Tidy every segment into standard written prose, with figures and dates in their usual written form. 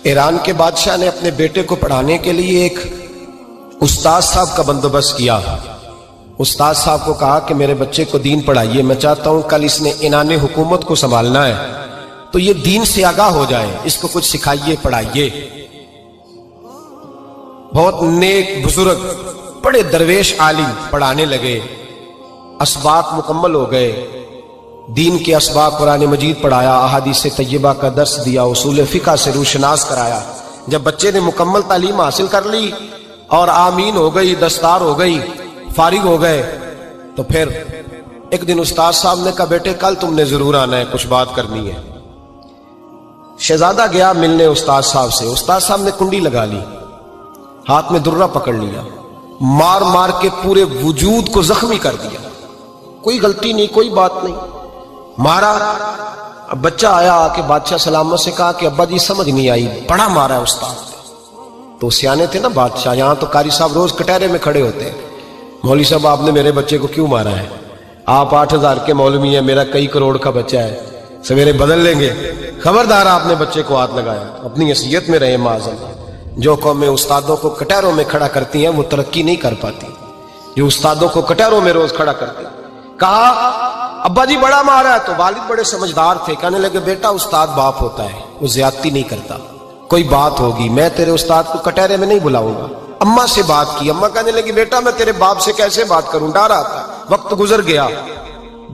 ایران کے بادشاہ نے اپنے بیٹے کو پڑھانے کے لیے ایک استاد صاحب کا بندوبست کیا۔ استاد صاحب کو کہا کہ میرے بچے کو دین پڑھائیے، میں چاہتا ہوں کل اس نے عنان حکومت کو سنبھالنا ہے تو یہ دین سے آگاہ ہو جائے، اس کو کچھ سکھائیے، پڑھائیے۔ بہت نیک بزرگ بڑے درویش عالم پڑھانے لگے، اسباق مکمل ہو گئے، دین کے اسباق قرآن مجید پڑھایا، احادیث طیبہ کا درس دیا، اصول فقہ سے روشناس کرایا۔ جب بچے نے مکمل تعلیم حاصل کر لی اور آمین ہو گئی، دستار ہو گئی، فارغ ہو گئے، تو پھر ایک دن استاد صاحب نے کہا بیٹے کل تم نے ضرور آنا ہے، کچھ بات کرنی ہے۔ شہزادہ گیا ملنے استاد صاحب سے، استاد صاحب نے کنڈی لگا لی، ہاتھ میں درہ پکڑ لیا، مار مار کے پورے وجود کو زخمی کر دیا، کوئی غلطی نہیں، کوئی بات نہیں، مارا۔ اب بچہ آیا آ کے بادشاہ سلامت سے کہا کہ ابا جی سمجھ نہیں آئی، بڑا مارا ہے استاد نے۔ تو سیانے تھے نا بادشاہ، یہاں تو قاری صاحب روز کٹہرے میں کھڑے ہوتے ہیں، مولوی صاحب آپ نے میرے بچے کو کیوں مارا ہے؟ آپ 8,000 کے مولوی ہیں، میرا کئی کروڑ کا بچہ ہے، سویرے بدل لیں گے، خبردار آپ نے بچے کو ہاتھ لگایا، اپنی حیثیت میں رہے معاذ۔ جو قومیں استادوں کو کٹہروں میں کھڑا کرتی ہیں وہ ترقی نہیں کر پاتی، جو استادوں کو کٹہروں میں روز کھڑا کرتے ہیں۔ کہا ابا جی بڑا مارا ہے، تو والد بڑے سمجھدار تھے، کہنے لگے بیٹا استاد باپ ہوتا ہے، وہ زیادتی نہیں کرتا، کوئی بات ہوگی میں تیرے استاد کو کٹہرے میں نہیں بلاؤں گا۔ اماں سے بات کی، اماں کہنے لگی بیٹا میں تیرے باپ سے کیسے بات کروں، ڈر آتا۔ وقت گزر گیا،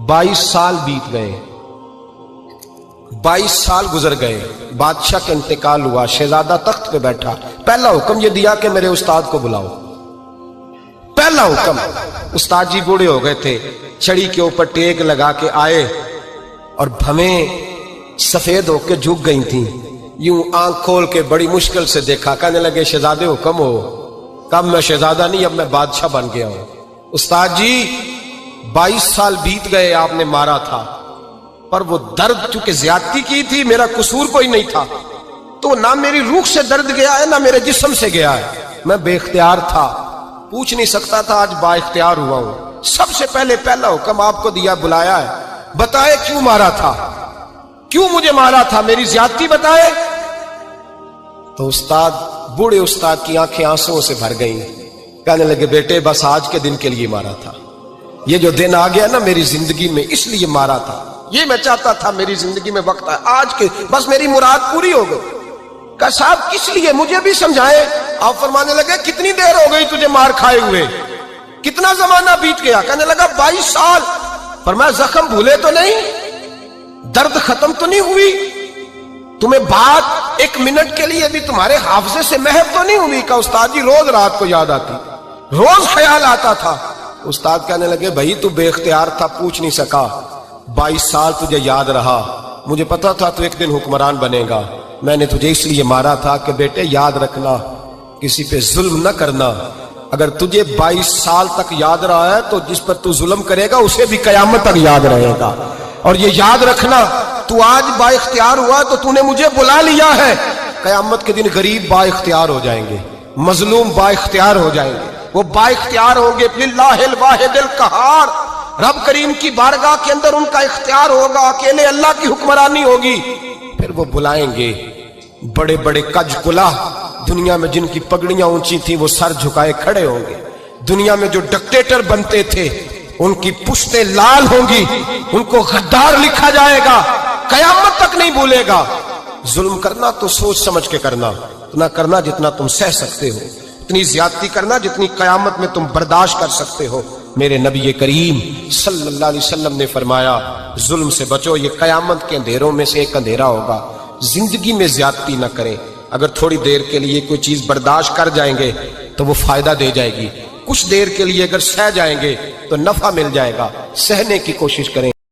22 سال بیت گئے، 22 سال گزر گئے، بادشاہ کا انتقال ہوا، شہزادہ تخت پہ بیٹھا، پہلا حکم یہ دیا کہ میرے استاد کو بلاؤ، پہلا حکم۔ استاد جی بوڑھے ہو گئے تھے، چھڑی کے اوپر ٹیک لگا کے آئے اور بھویں سفید ہو کے جھک گئی تھیں، یوں آنکھ کھول کے بڑی مشکل سے دیکھا، کہنے لگے شہزادے حکم ہو۔ کب میں شہزادہ نہیں، اب میں بادشاہ بن گیا ہوں۔ استاد جی 22 سال بیت گئے، آپ نے مارا تھا، پر وہ درد چونکہ زیادتی کی تھی، میرا قصور کوئی نہیں تھا، تو نہ میری روح سے درد گیا ہے نہ میرے جسم سے گیا ہے، میں بے اختیار تھا، پوچھ نہیں سکتا تھا، آج با اختیار ہوا ہوں۔ سب سے پہلے پہلا حکم آپ کو دیا، بلایا ہے، بتائے کیوں مارا تھا، کیوں مجھے مارا تھا، میری زیادتی بتائے۔ تو استاد بوڑھے استاد کی آنکھیں آنسوں سے بھر گئیں، کہنے لگے بیٹے بس آج کے دن کے لیے مارا تھا، یہ جو دن آ گیا نا میری زندگی میں اس لیے مارا تھا، یہ میں چاہتا تھا میری زندگی میں وقت ہے، آج کے بس میری مراد پوری ہو گئی۔ کہا صاحب کس لیے، مجھے بھی سمجھائے۔ آپ فرمانے لگے کتنی دیر ہو گئی تجھے مار کھائے ہوئے، کتنا زمانہ بیت گیا؟ کہنے لگا 22 سال۔ فرمایا زخم بھولے تو نہیں، درد ختم تو نہیں ہوئی، تمہیں بات 1 منٹ کے لیے بھی تمہارے حافظے سے محو تو نہیں ہوئی؟ کہ استاد جی روز رات کو یاد آتی، روز خیال آتا تھا۔ استاد کہنے لگے بھائی تو بے اختیار تھا، پوچھ نہیں سکا، 22 سال تجھے یاد رہا، مجھے پتا تھا تو ایک دن حکمران بنے گا، میں نے تجھے اس لیے مارا تھا کہ بیٹے یاد رکھنا، کسی پہ ظلم نہ کرنا، اگر تجھے 22 سال تک یاد رہا ہے تو جس پر تو ظلم کرے گا اسے بھی قیامت تک یاد رہے گا، اور یہ یاد رکھنا تو آج با اختیار ہوا تو تو نے مجھے بلا لیا ہے، قیامت کے دن غریب با اختیار ہو جائیں گے، مظلوم با اختیار ہو جائیں گے، وہ با اختیار ہوں گے للہ الواحد القہار، رب کریم کی بارگاہ کے اندر ان کا اختیار ہوگا، اکیلے اللہ کی حکمرانی ہوگی، پھر وہ بلائیں گے بڑے بڑے کج کلاہ، دنیا میں جن کی پگڑیاں اونچی تھیں وہ سر جھکائے کھڑے ہوں گے، دنیا میں جو ڈکٹیٹر بنتے تھے ان کی پشتیں لال ہوں گی، ان کو غدار لکھا جائے گا، قیامت تک نہیں بھولے گا۔ ظلم کرنا تو سوچ سمجھ کے کرنا، اتنا کرنا جتنا تم سہ سکتے ہو، اتنی زیادتی کرنا جتنی قیامت میں تم برداشت کر سکتے ہو۔ میرے نبی کریم صلی اللہ علیہ وسلم نے فرمایا ظلم سے بچو، یہ قیامت کے اندھیروں میں سے ایک اندھیرا ہوگا، زندگی میں زیادتی نہ کریں، اگر تھوڑی دیر کے لیے کوئی چیز برداشت کر جائیں گے تو وہ فائدہ دے جائے گی، کچھ دیر کے لیے اگر سہ جائیں گے تو نفع مل جائے گا، سہنے کی کوشش کریں۔